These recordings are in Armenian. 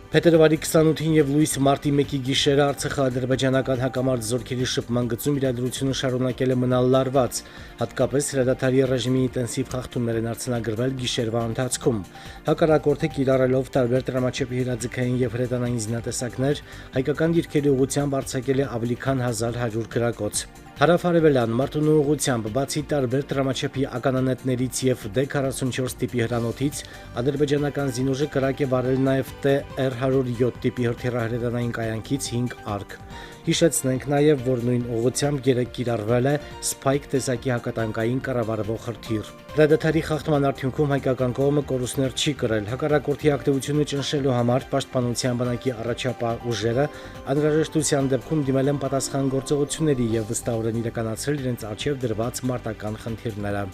Փետրվարի 28-ին եւ լույս մարտի 1-ի գիշերը Արցախա-ադրբեջանական հակամարտ զորքերի շփման գծում իրադրությունը շարունակել է մնալ լարված, հատկապես հրադադարի ռեժիմի ինտենսիվ խախտումներ են արձանագրվել գիշերվա ընթացքում։ Հակառակորդը կիրառելով տարբեր տրամաչափի հրաձգային եւ հրետանային զինատեսակներ, հայկական դիրքերի ուղղությամբ արձակել է ավելի քան 1100 գրակոց։ Հարավ-արևելյան մարտունու ուղղությամբ բացի տարբեր տրամաչափի ականանետներից եւ D-44 տիպի հրանոթից, ադրբեջանական զինուժը կրակ է վարել նաեւ TR-107 տիպի հրթիռահրետանային կայանքից 5 արկ։ Հիշեցնենք նաեւ, որ նույն ուղղությամբ երեկ կիրառվել է Spike տեսակի հակատանկային կառավարվող հրթիռ։ Հրադադարի խախտման արդյունքում հայկական կողմը կորուստներ չի կրել։ Հակառակորդի ակտիվությունը ճնշելու համար պաշտպանության բանակի առաջապահ ուժերը անհրաժեշտության դեպքում դիմել են պատասխան գործողությունների եւ վստահորեն իրականացրել իրենց առջև դրված մարտական խնդիրները։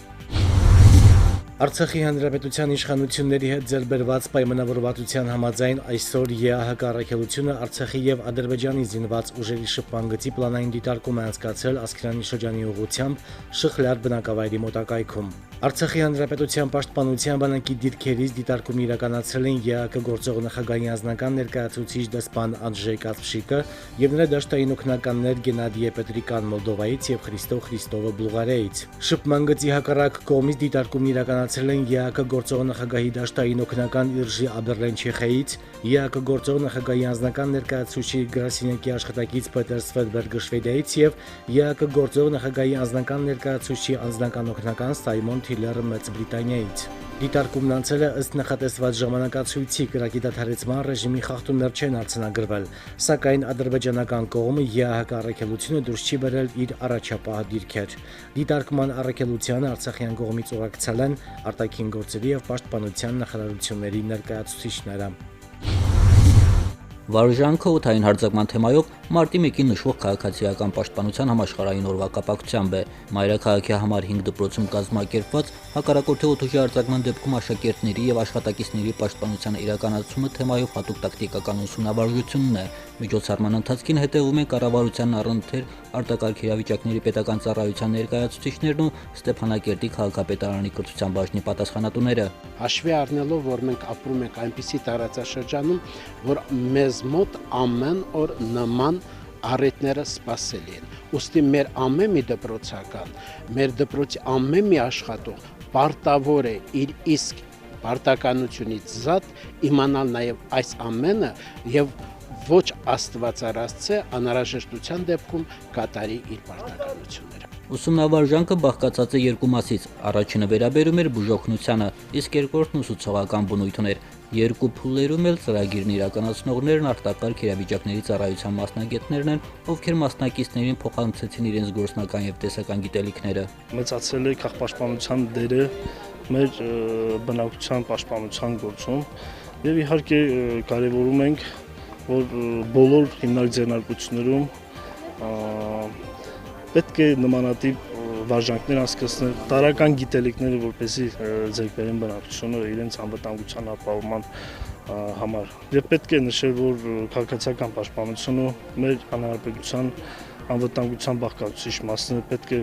Արցախի հանրապետության իշխանությունների հետ ձեռբերված պայմանավորվածության համաձայն այսօր ԵԱՀԿ առաքելությունը Արցախի եւ Ադրբեջանի զինված ուժերի շփման գծի պլանային դիտարկում է անցկացրել Ասկերանի շրջանի ուղղությամբ Շխլյար բնակավայրի մոտակայքում։ Արցախի հանրապետության պաշտպանության բանակի դիրքերից դիտարկում իրականացրել են ԵԱՀԿ գործող նախագահի անձնական ներկայացուցիչ դեսպան Անդժեյ Կասպշիկը եւ նրա դաշտային օգնականներ Գենադիե Պետրիկան Մոլդովայից եւ Խրիստո Խրիստովը Բուլղարիայից։ Շփման գծի հակառակ կողմից դիտարկում իրականացրել են ԵԱՀԿ գործող նախագահի դաշտային օգնական Իրջի Աբերլեն Չեխիայից, ԵԱՀԿ գործող նախագահի անձնական ներկայացուցիչ Գրասինյակի աշխատակից Պետեր Սվետբերգը Շվեդիայից եւ ԵԱՀԿ գործող նախագահի անձնական ներկայացուցիչի անձնական օգնական Սայմոն Թիլերը Մեծ Բրիտանիայից։ Դիտարկումն անցել է ըստ նախատեսված ժամանակացույցի, կրակի դադարեցման ռեժիմի խախտումներ չեն արձանագրվել, սակայն ադրբեջանական կողմը ԵԱՀԿ առաքելությունը դուրս չի բերել իր առաջապահ դիրքեր։ Դիտարկման առաքելությանը Արցախյան կողմից ուղեկցել են արտաքին գործերի եւ պաշտպանության նախարարությունների ներկայացուցիչները։ Վարժանքը օդային հարձակման թեմայով մարտի 1-ին նշվող քաղաքացիական պաշտպանության համաշխարհային օրվա կապակցությամբ է Մայրաքաղաքի համար 5 դպրոցում կազմակերպված հակառակորդի օդուժի արձակման դեպքում աշակերտների եւ աշխատակիցների պաշտպանության իրականացումը թեմայով հատուկ տակտիկական ուսումնավարժությունն է։ Միջոցառման ընթացքին հետևում են կառավարության առընթեր արտակարգ իրավիճակների պետական ծառայության ներկայացուցիչներն ու Ստեփանակերտի քաղաքապետարանի կրթության բաժնի պատասխանատուները։ Հաշվի առնելով, որ մենք ապրում ենք այնպիսի տարածաշրջանում, որ մեզ մոտ ամեն օր նման առիթները սպասելի են։ Ուստի մեր ամեն մի դպրոցական, մեր դպրոցի ամեն մի աշխատող պարտավոր է իր իսկ պարտականությունից զատ իմանալ նաև այս ամենը եւ ոչ աստվածարասցե անհրաժեշտության դեպքում կատարի իր պարտականությունները։ Ուսումնավարժանքը բաղկացած է երկու մասից։ Առաջինը վերաբերում էր բուժօգնությանը, իսկ երկրորդն ուսուցողական բնույթ ուներ։ Երկու փուլերում էլ ծրագիրն իրականացնողներն արտակարգ իրավիճակների ծառայության մասնագետներն են, ովքեր մասնակիցներին փոխանցեցին իրենց գործնական եւ տեսական գիտելիքները։ Մեծացել է քաղաքապաշտպանության դերը մեր բնակչության պաշտպանության գործում եւ իհարկե կարեւորում ենք, որ բոլոր հիմնարկ ձեռնարկություններում պետք է նմանատիպ վարժանքներ անցկացնել, տարրական գիտելիքները, որպեսզի ձեռք բերեն բնակչությունը իրենց անվտանգության ապահովման համար։ Եվ պետք է նշել, որ քաղաքացիական պաշտպանությունը մեր հանրապետության անվտանգության բաղկացուցիչ մասն է, պետք է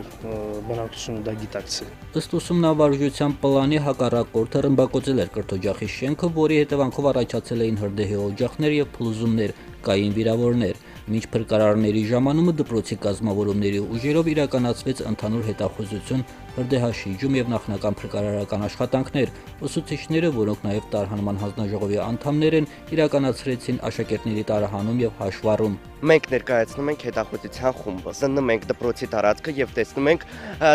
բնակչությունը դա գիտակցի։ Ըստ ուսումնավարժության պլանի հակառակորդը ռմբակոծել էր կրթօջախի շենքը, որի հետևանքով առաջացել էին հրդեհի օջախներ եւ փլուզումներ, կային վիրավորներ։ Մինչ փրկարարների ժամանումը դպրոցի կազմավորումների ուժերով իրականացվեց ընդհանուր հետախուզություն, հրդեհաշիջում եւ նախնական փրկարարական աշխատանքներ։ Ուսուցիչները, որոնք նաեւ տարհանման հանձնաժողովի անդամներ են, իրականացրեցին աշակերտների տարհանում եւ հաշվառում։ Մենք ներկայացնում ենք հետախուզության խումբը, զննում ենք դպրոցի տարածքը եւ տեսնում ենք,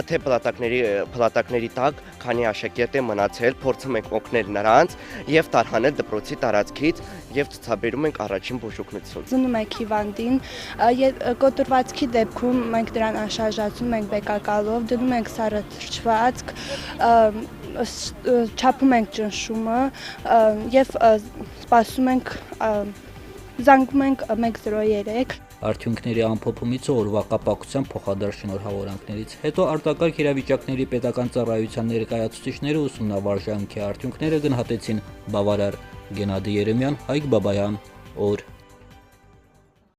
թե փլատակների տակ քանի աշակերտ է մնացել, փորձում ենք օգնել նրանց եւ տարհանել դպրոցի տարածքից եւ ցուցաբերում ենք առաջին բուժօգնություն։ Զնում ենք հիվանդին, կոտրվածքի դեպքում մենք դրան անշարժացնում ենք բեկակալով, դնում ենք սառը թրջվածք, չափում ենք ճնշումը եւ սպասում ենք, զանգում ենք 103։ Արդյունքների ամփոփումից օրվա կապակցությամբ փոխադարձ շնորհավորանքներից հետո արտակարգ իրավիճակների պետական ծառայության ներկայացուցիչները ուսումնավարժանքի արդյունքները գնահատեցին բավարար։ Գենադի Երեմյան, Հայկ Բաբայան, օր